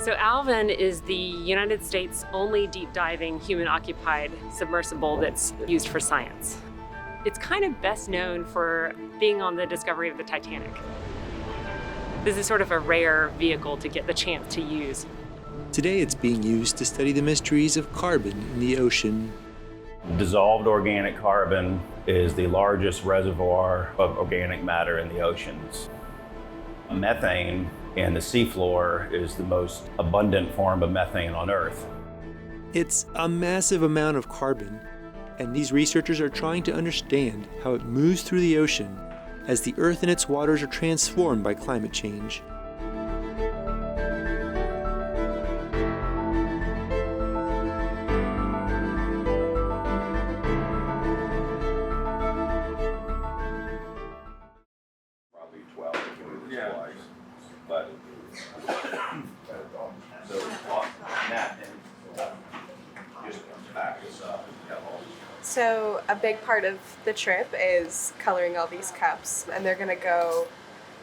So Alvin is the United States' only deep diving human-occupied submersible that's used for science. It's kind of best known for being on the discovery of the Titanic. This is sort of a rare vehicle to get the chance to use. Today it's being used to study the mysteries of carbon in the ocean. Dissolved organic carbon is the largest reservoir of organic matter in the oceans. Methane in the seafloor is the most abundant form of methane on Earth. It's a massive amount of carbon, and these researchers are trying to understand how it moves through the ocean as the Earth and its waters are transformed by climate change. Probably 12 twice, but so that just comes back as So a big part of the trip is coloring all these cups, and they're gonna go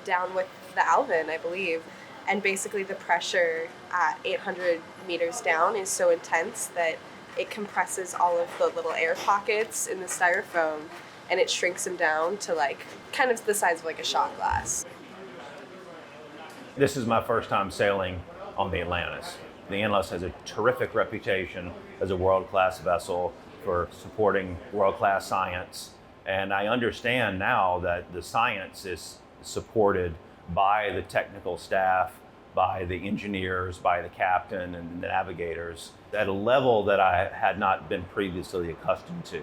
down with the Alvin, I believe. And basically the pressure at 800 meters down is so intense that it compresses all of the little air pockets in the styrofoam, and it shrinks them down to like kind of the size of like a shot glass. This is my first time sailing on the Atlantis. The Atlantis has a terrific reputation as a world-class vessel for supporting world-class science. And I understand now that the science is supported by the technical staff, by the engineers, by the captain and the navigators at a level that I had not been previously accustomed to.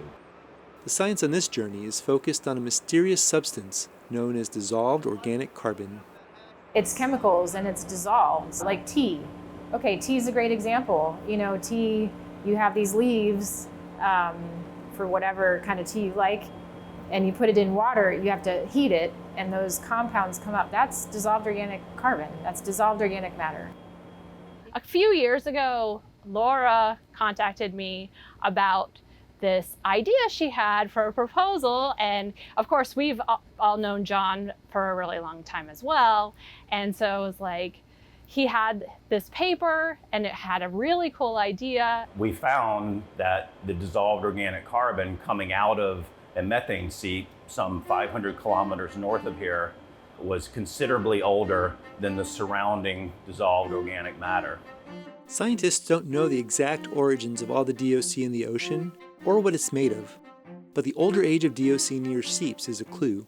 The science on this journey is focused on a mysterious substance known as dissolved organic carbon. It's chemicals and it's dissolved, like tea. Okay, tea is a great example. You know, tea, you have these leaves for whatever kind of tea you like, and you put it in water, you have to heat it, and those compounds come up. That's dissolved organic carbon. That's dissolved organic matter. A few years ago, Laura contacted me about this idea she had for a proposal. And of course, we've all known John for a really long time as well. And so it was like, he had this paper and it had a really cool idea. We found that the dissolved organic carbon coming out of a methane seep some 500 kilometers north of here was considerably older than the surrounding dissolved organic matter. Scientists don't know the exact origins of all the DOC in the ocean or what it's made of, but the older age of DOC near seeps is a clue.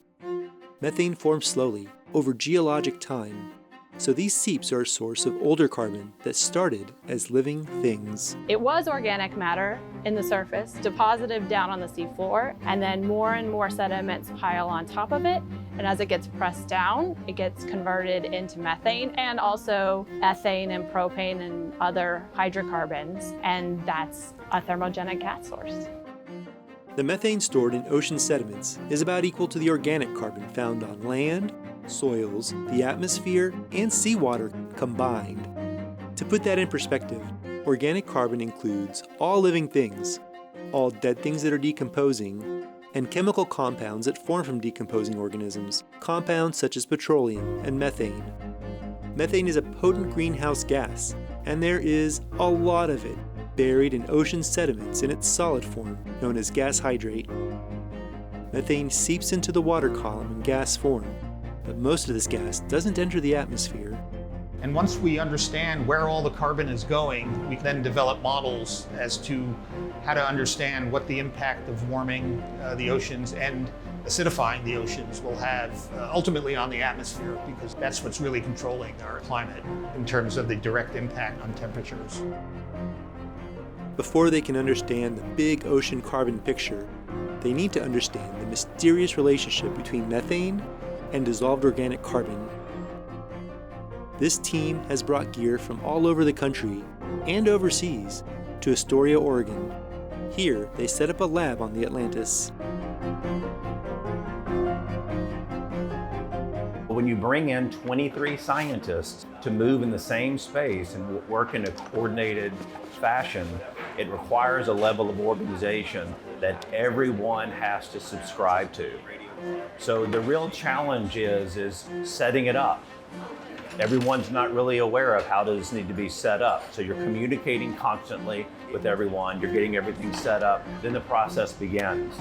Methane forms slowly, over geologic time, so these seeps are a source of older carbon that started as living things. It was organic matter in the surface, deposited down on the seafloor, and then more and more sediments pile on top of it. And as it gets pressed down, it gets converted into methane and also ethane and propane and other hydrocarbons. And that's a thermogenic gas source. The methane stored in ocean sediments is about equal to the organic carbon found on land, soils, the atmosphere, and seawater combined. To put that in perspective, organic carbon includes all living things, all dead things that are decomposing, and chemical compounds that form from decomposing organisms, compounds such as petroleum and methane. Methane is a potent greenhouse gas, and there is a lot of it buried in ocean sediments in its solid form, known as gas hydrate. Methane seeps into the water column in gas form, but most of this gas doesn't enter the atmosphere. And once we understand where all the carbon is going, we can then develop models as to how to understand what the impact of warming the oceans and acidifying the oceans will have ultimately on the atmosphere, because that's what's really controlling our climate in terms of the direct impact on temperatures. Before they can understand the big ocean carbon picture, they need to understand the mysterious relationship between methane and dissolved organic carbon. This team has brought gear from all over the country and overseas to Astoria, Oregon. Here, they set up a lab on the Atlantis. When you bring in 23 scientists to move in the same space and work in a coordinated fashion, it requires a level of organization that everyone has to subscribe to. So the real challenge is setting it up. Everyone's not really aware of how does this need to be set up. So you're communicating constantly with everyone, you're getting everything set up, then the process begins.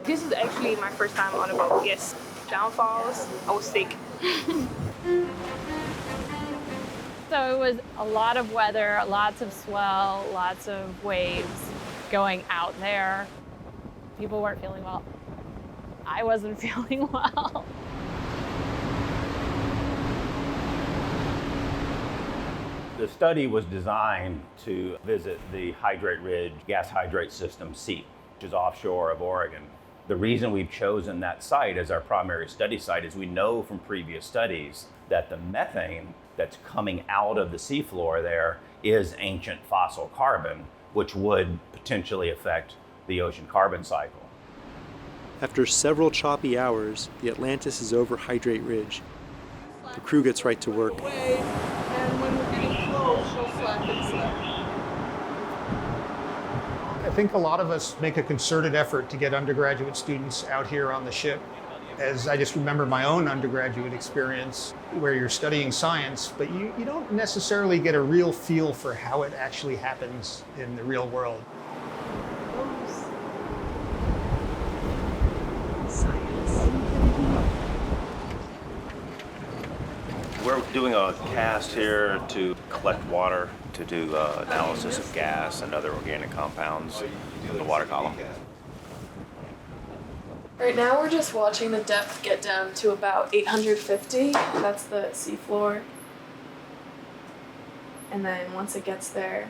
This is actually my first time on a boat. Yes, downfalls. I was sick. So it was a lot of weather, lots of swell, lots of waves going out there. People weren't feeling well. I wasn't feeling well. The study was designed to visit the hydrate ridge gas hydrate system, Seep, which is offshore of Oregon. The reason we've chosen that site as our primary study site is we know from previous studies that the methane that's coming out of the seafloor there is ancient fossil carbon, which would potentially affect the ocean carbon cycle. After several choppy hours, the Atlantis is over Hydrate Ridge. The crew gets right to work. And when we're getting close, she'll slacken slow. I think a lot of us make a concerted effort to get undergraduate students out here on the ship. As I just remember my own undergraduate experience where you're studying science, but you don't necessarily get a real feel for how it actually happens in the real world. We're doing a cast here to collect water to do analysis of gas and other organic compounds in the water column. Right now we're just watching the depth get down to about 850. That's the seafloor. And then once it gets there,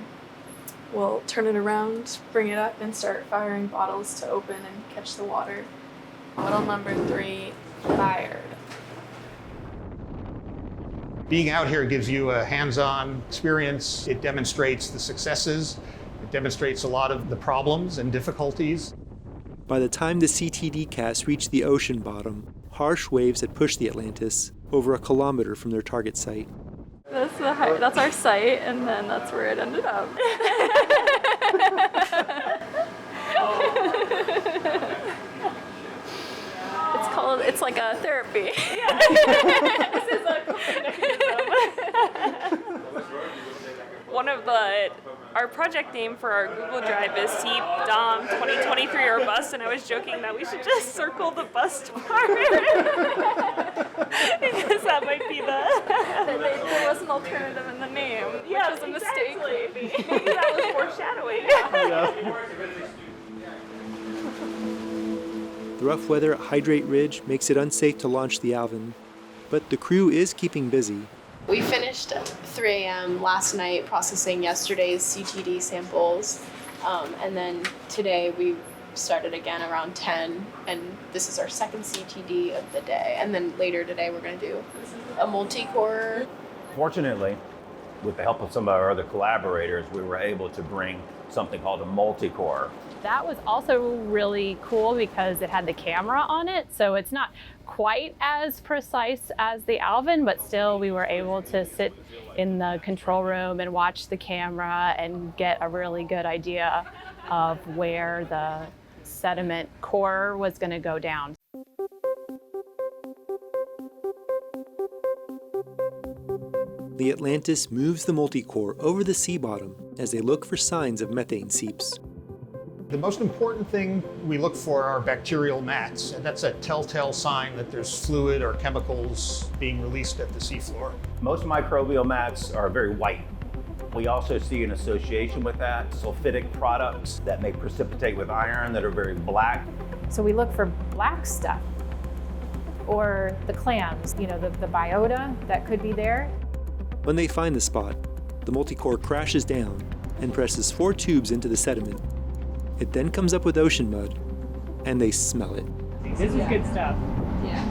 we'll turn it around, bring it up, and start firing bottles to open and catch the water. Bottle number 3, fired. Being out here gives you a hands-on experience. It demonstrates the successes. It demonstrates a lot of the problems and difficulties. By the time the CTD cast reached the ocean bottom, harsh waves had pushed the Atlantis over a kilometer from their target site. That's our site, and then that's where it ended up. It's like a therapy. This is a coping mechanism. Our project name for our Google Drive is Seep Dom 2023 or bust, and I was joking that we should just circle the bust part. Because that might be There was an alternative in the name, which was a mistake. Maybe that was foreshadowing. The rough weather at Hydrate Ridge makes it unsafe to launch the Alvin, but the crew is keeping busy. We finished at 3 a.m. last night processing yesterday's CTD samples, and then today we started again around 10, and this is our second CTD of the day. And then later today we're going to do a multi-core. Fortunately, with the help of some of our other collaborators, we were able to bring something called a multi-core. That was also really cool because it had the camera on it, so it's not quite as precise as the Alvin, but still we were able to sit in the control room and watch the camera and get a really good idea of where the sediment core was going to go down. The Atlantis moves the multi-core over the sea bottom as they look for signs of methane seeps. The most important thing we look for are bacterial mats, and that's a telltale sign that there's fluid or chemicals being released at the seafloor. Most microbial mats are very white. We also see an association with that, sulfitic products that may precipitate with iron that are very black. So we look for black stuff or the clams, the biota that could be there. When they find the spot, the multi-core crashes down and presses 4 tubes into the sediment. It then comes up with ocean mud, and they smell it. This is good stuff. Yeah.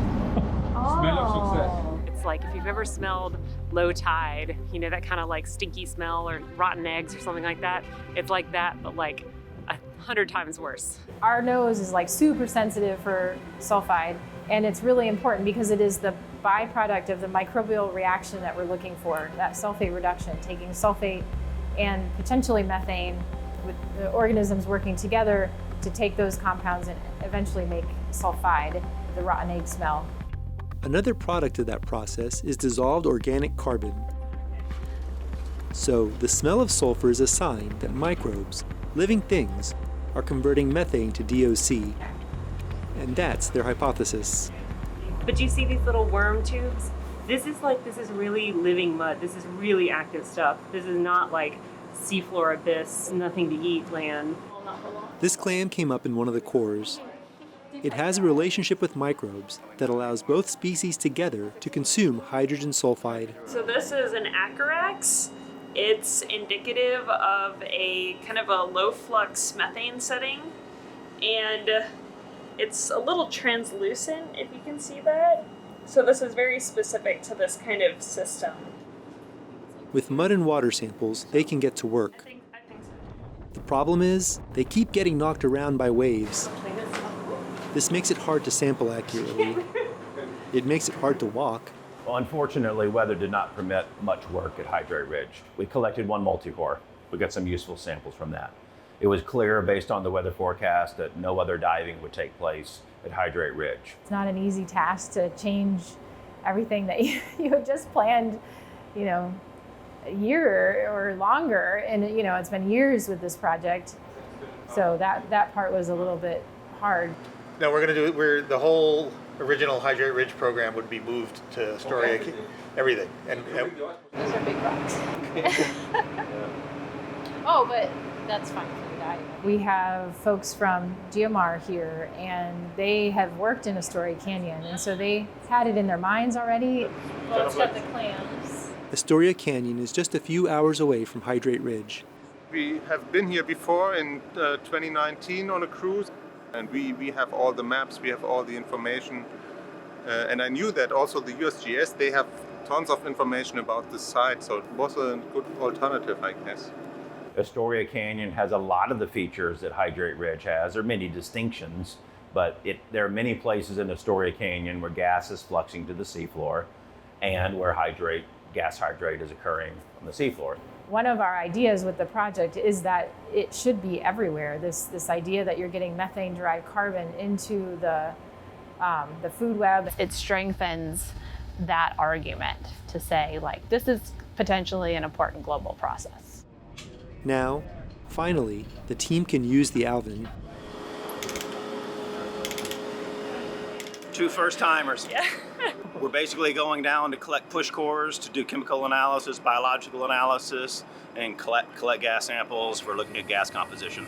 Smell of success. It's like if you've ever smelled low tide, that kind of like stinky smell or rotten eggs or something like that. It's like that, but like 100 times worse. Our nose is like super sensitive for sulfide, and it's really important because it is the byproduct of the microbial reaction that we're looking for, that sulfate reduction, taking sulfate and potentially methane with the organisms working together to take those compounds and eventually make sulfide, the rotten egg smell. Another product of that process is dissolved organic carbon. So the smell of sulfur is a sign that microbes, living things, are converting methane to DOC. And that's their hypothesis. But you see these little worm tubes? This is really living mud. This is really active stuff. This is not like seafloor abyss, nothing to eat land. This clam came up in one of the cores. It has a relationship with microbes that allows both species together to consume hydrogen sulfide. So this is an acarax. It's indicative of a kind of a low flux methane setting, and it's a little translucent, if you can see that. So this is very specific to this kind of system. With mud and water samples, they can get to work. I think so. The problem is, they keep getting knocked around by waves. This makes it hard to sample accurately. It makes it hard to walk. Well, unfortunately, weather did not permit much work at Hydrate Ridge. We collected one multi-core. We got some useful samples from that. It was clear based on the weather forecast that no other diving would take place at Hydrate Ridge. It's not an easy task to change everything that you had just planned, a year or longer. And, it's been years with this project. So that part was a little bit hard. No, we're going to do it. The whole original Hydrate Ridge program would be moved to Astoria, everything. And Those are big rocks. Oh, but that's fine for the dive. We have folks from GeoMar here, and they have worked in Astoria Canyon, and so they had it in their minds already. Well, it's got the clams. Astoria Canyon is just a few hours away from Hydrate Ridge. We have been here before in 2019 on a cruise, and we have all the maps, we have all the information. And I knew that also the USGS, they have tons of information about this site, so it was a good alternative, I guess. Astoria Canyon has a lot of the features that Hydrate Ridge has. There are many distinctions, but there are many places in Astoria Canyon where gas is fluxing to the seafloor and where gas hydrate is occurring on the seafloor. One of our ideas with the project is that it should be everywhere. This idea that you're getting methane-derived carbon into the food web. It strengthens that argument to say, this is potentially an important global process. Now, finally, the team can use the Alvin. Two first-timers. Yeah. We're basically going down to collect push cores, to do chemical analysis, biological analysis, and collect gas samples for looking at gas composition.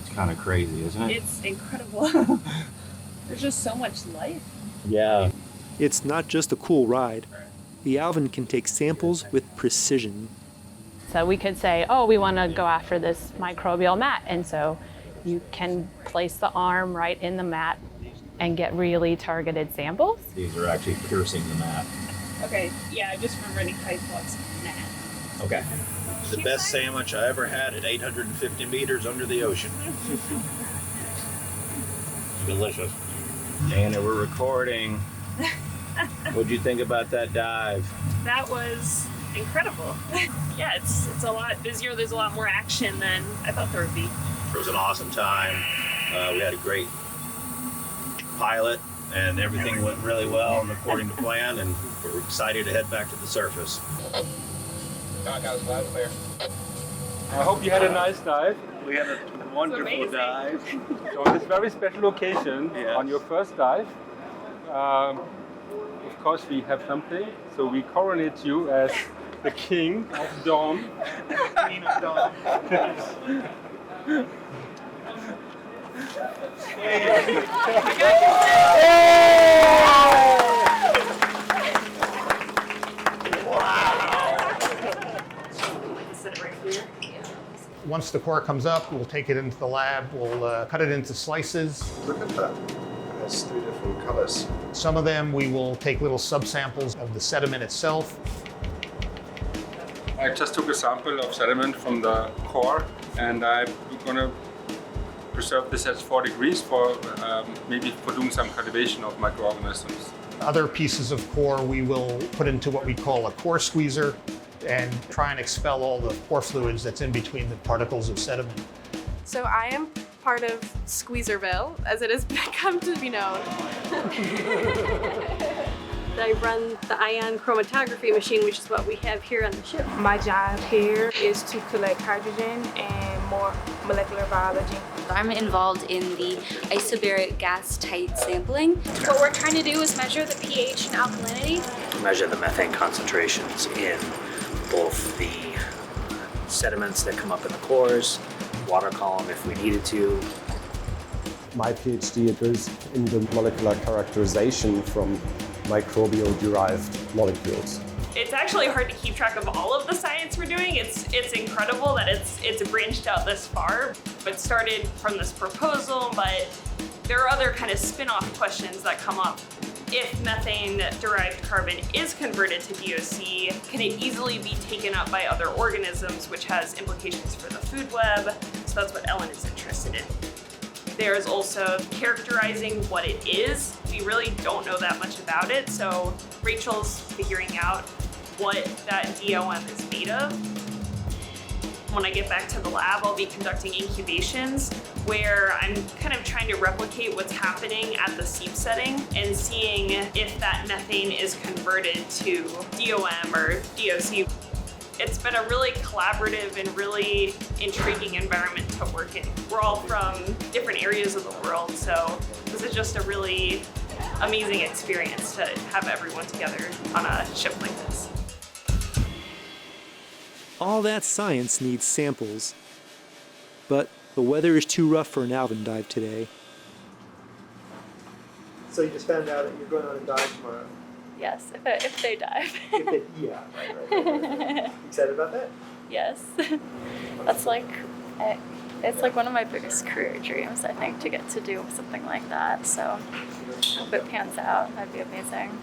It's kind of crazy, isn't it? It's incredible. There's just so much life. Yeah. It's not just a cool ride. The Alvin can take samples with precision. So we could say, we want to go after this microbial mat. And so you can place the arm right in the mat and get really targeted samples. These are actually piercing the mat. Okay, yeah, just remember any tight plugs mat. Okay. The best sandwich I ever had at 850 meters under the ocean. Delicious. And we're recording. What'd you think about that dive? That was incredible. Yeah, it's a lot busier. There's a lot more action than I thought there would be. It was an awesome time. We had a great pilot, and everything went really well and according to plan, and we're excited to head back to the surface. I hope you had a nice dive. We had a wonderful dive. So on this very special occasion, on your first dive, of course we have something. So we coronate you as the King of Dawn. Queen of Dawn. once the core comes up, we'll take it into the lab, we'll cut it into slices. Look at that. It has 3 different colors. Some of them we will take little subsamples of the sediment itself. I just took a sample of sediment from the core and I gonna preserve this at 4 degrees for maybe for doing some cultivation of microorganisms. Other pieces of core we will put into what we call a core squeezer and try and expel all the pore fluids that's in between the particles of sediment. So I am part of Squeezerville, as it has come to be known. I run the ion chromatography machine, which is what we have here on the ship. My job here is to collect hydrogen and more molecular biology. I'm involved in the isobaric gas tight sampling. What we're trying to do is measure the pH and alkalinity. Measure the methane concentrations in both the sediments that come up in the cores, water column if we needed to. My PhD is in the molecular characterization from microbial-derived molecules. It's actually hard to keep track of all of the science we're doing. It's incredible that it's branched out this far. It started from this proposal, but there are other kind of spin-off questions that come up. If methane-derived carbon is converted to VOC, can it easily be taken up by other organisms, which has implications for the food web? So that's what Ellen is interested in. There's also characterizing what it is. We really don't know that much about it, so Rachel's figuring out what that DOM is made of. When I get back to the lab, I'll be conducting incubations where I'm kind of trying to replicate what's happening at the Seep setting and seeing if that methane is converted to DOM or DOC. It's been a really collaborative and really intriguing environment to work in. We're all from different areas of the world, so this is just a really amazing experience to have everyone together on a ship like this. All that science needs samples. But the weather is too rough for an Alvin dive today. So you just found out that you're going on a dive tomorrow? Yes, if they dive. Yeah, right. Excited about that? Yes. That's like, it's like one of my biggest career dreams, I think, to get to do something like that. So I hope it pans out. That'd be amazing.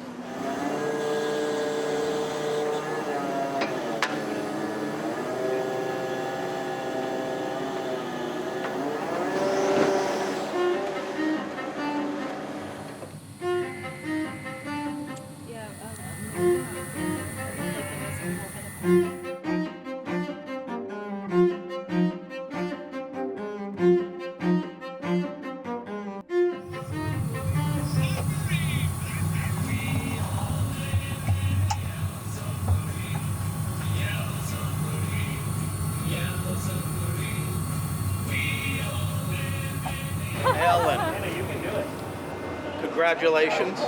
Congratulations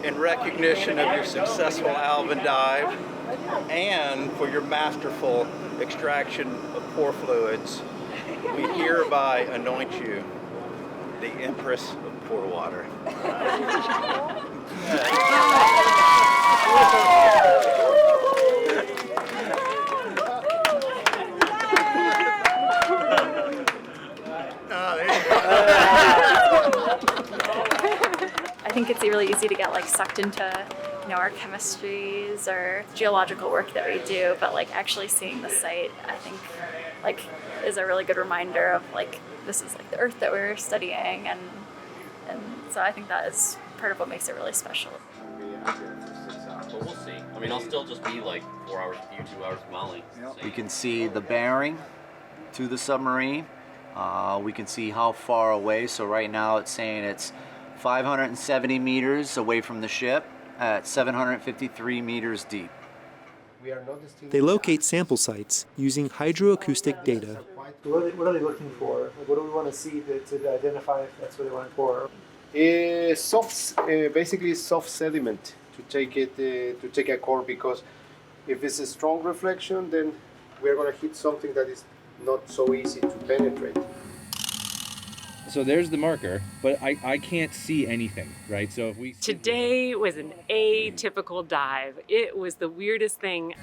in recognition of your successful Alvin dive and for your masterful extraction of pore fluids. We hereby anoint you the Empress of Pore Water. I think it's really easy to get like sucked into, our chemistries or geological work that we do, but like actually seeing the site, I think like is a really good reminder of like this is like the Earth that we're studying, and so I think that is part of what makes it really special. But we'll see. I mean, I'll still just be like 4 hours with you, 2 hours with Molly. We can see the bearing to the submarine. We can see how far away. So right now it's saying it's 570 meters away from the ship at 753 meters deep. They locate sample sites using hydroacoustic data. What are they looking for? What do we want to see to identify if that's what they want for? Basically soft sediment to take a core, because if it's a strong reflection, then we're going to hit something that is not so easy to penetrate. So there's the marker, but I can't see anything, right? So if we... Today was an atypical dive. It was the weirdest thing.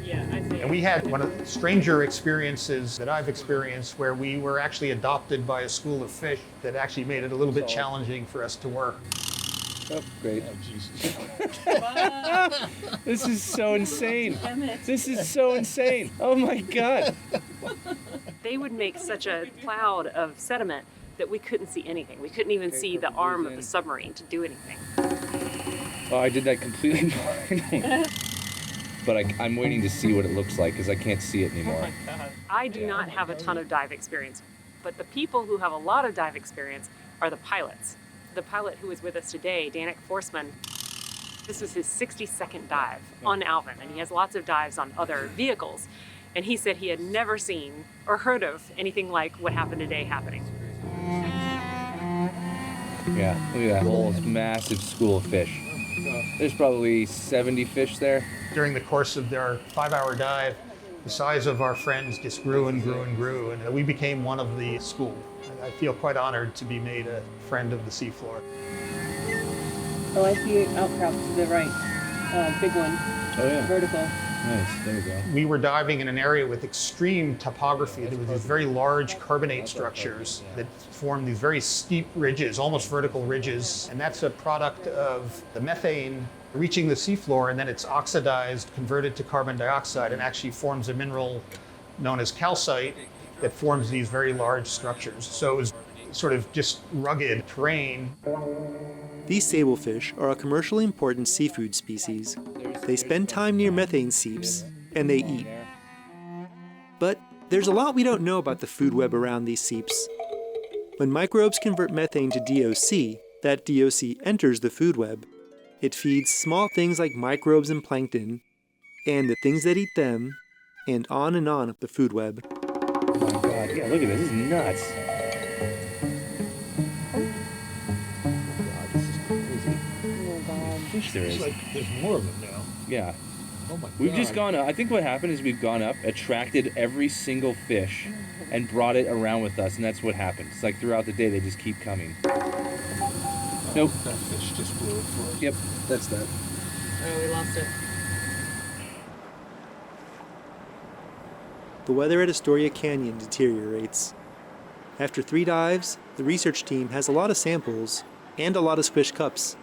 And we had one of the stranger experiences that I've experienced where we were actually adopted by a school of fish that actually made it a little bit challenging for us to work. Oh, great. Oh, Jesus. This is so insane. This is so insane. Oh my God. They would make such a cloud of sediment that we couldn't see anything. We couldn't even see the arm of the submarine to do anything. Oh, I did that completely blindly. But I'm waiting to see what it looks like because I can't see it anymore. I do not have a ton of dive experience, but the people who have a lot of dive experience are the pilots. The pilot who was with us today, Danik Forsman, this was his 62nd dive on Alvin, and he has lots of dives on other vehicles. And he said he had never seen or heard of anything like what happened today happening. Yeah, look at that whole massive school of fish. There's probably 70 fish there. During the course of their 5-hour dive, the size of our friends just grew and grew and grew, and we became one of the school. I feel quite honored to be made a friend of the seafloor. Oh, I see an outcrop to the right. Big one. Oh, yeah. Vertical. Nice, there we go. We were diving in an area with extreme topography. There were these very large carbonate structures that form these very steep ridges, almost vertical ridges. And that's a product of the methane reaching the seafloor, and then it's oxidized, converted to carbon dioxide, and actually forms a mineral known as calcite that forms these very large structures. So it was sort of just rugged terrain. These sablefish are a commercially important seafood species. They spend time near methane seeps, and they eat. But there's a lot we don't know about the food web around these seeps. When microbes convert methane to DOC, that DOC enters the food web. It feeds small things like microbes and plankton, and the things that eat them, and on up the food web. Oh my God, yeah, look at this, this is nuts. Fish there is. Like there's more of them now. Yeah. Oh my God. We've just gone up. I think what happened is we've gone up, attracted every single fish, and brought it around with us, and that's what happened. It's like throughout the day they just keep coming. Nope. That fish just blew it for us. Yep, that's that. Oh, we lost it. The weather at Astoria Canyon deteriorates. After 3 dives, the research team has a lot of samples and a lot of squish cups.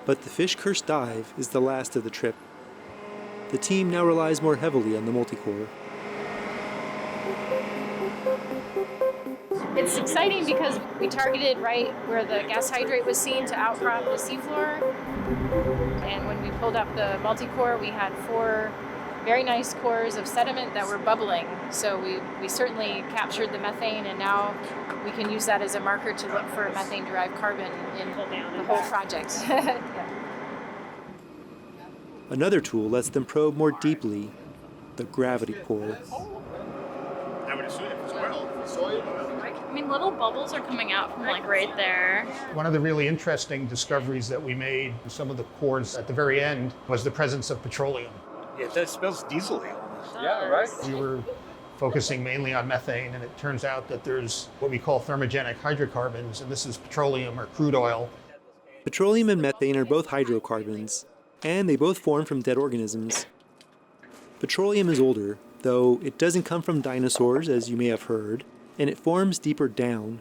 But the fish-cursed dive is the last of the trip. The team now relies more heavily on the multicore. It's exciting because we targeted right where the gas hydrate was seen to outcrop the seafloor. And when we pulled up the multicore, we had 4 very nice cores of sediment that were bubbling. So we certainly captured the methane, and now we can use that as a marker to look for methane-derived carbon in the whole project. Yeah. Another tool lets them probe more deeply, the gravity core. I mean, little bubbles are coming out from like right there. One of the really interesting discoveries that we made, some of the cores at the very end, was the presence of petroleum. That smells diesel-y. Yeah, right? We were focusing mainly on methane, and it turns out that there's what we call thermogenic hydrocarbons, and this is petroleum or crude oil. Petroleum and methane are both hydrocarbons, and they both form from dead organisms. Petroleum is older, though it doesn't come from dinosaurs, as you may have heard, and it forms deeper down.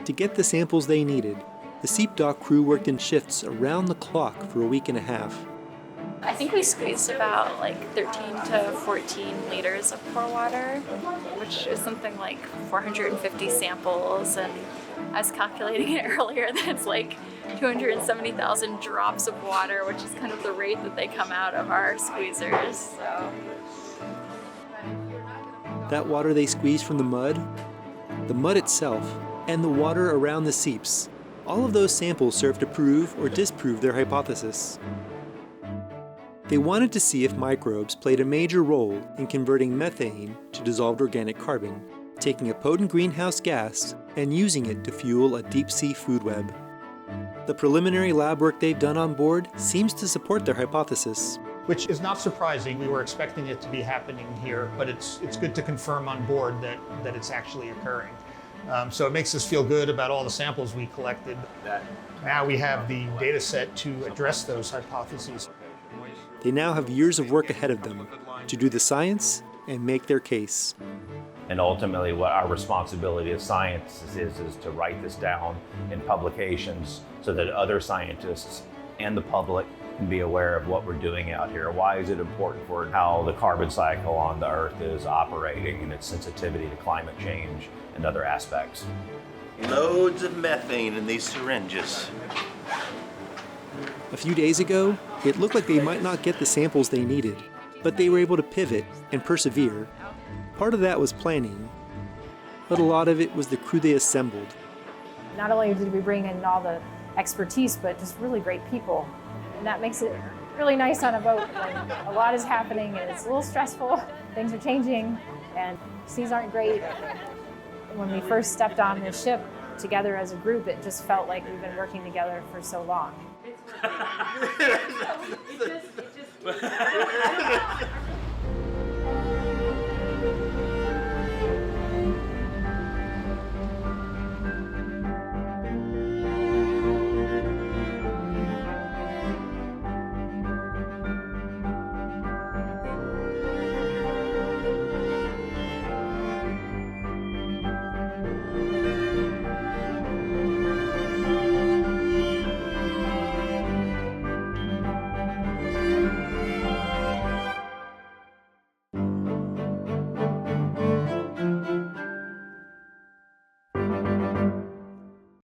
To get the samples they needed, the Seep dock crew worked in shifts around the clock for a week and a half. I think we squeezed about like 13 to 14 liters of pore water, which is something like 450 samples. And I was calculating it earlier that it's like 270,000 drops of water, which is kind of the rate that they come out of our squeezers. So. That water they squeezed from the mud itself, and the water around the seeps, all of those samples serve to prove or disprove their hypothesis. They wanted to see if microbes played a major role in converting methane to dissolved organic carbon, taking a potent greenhouse gas and using it to fuel a deep-sea food web. The preliminary lab work they've done on board seems to support their hypothesis. Which is not surprising. We were expecting it to be happening here, but it's good to confirm on board that it's actually occurring. So it makes us feel good about all the samples we collected. Now we have the data set to address those hypotheses. They now have years of work ahead of them to do the science and make their case. And ultimately, what our responsibility as scientists is to write this down in publications so that other scientists and the public can be aware of what we're doing out here. Why is it important for how the carbon cycle on the Earth is operating and its sensitivity to climate change and other aspects. Loads of methane in these syringes. A few days ago, it looked like they might not get the samples they needed, but they were able to pivot and persevere. Part of that was planning, but a lot of it was the crew they assembled. Not only did we bring in all the expertise, but just really great people. And that makes it really nice on a boat when a lot is happening and it's a little stressful, things are changing, and seas aren't great. When we first stepped on the ship together as a group, it just felt like we've been working together for so long.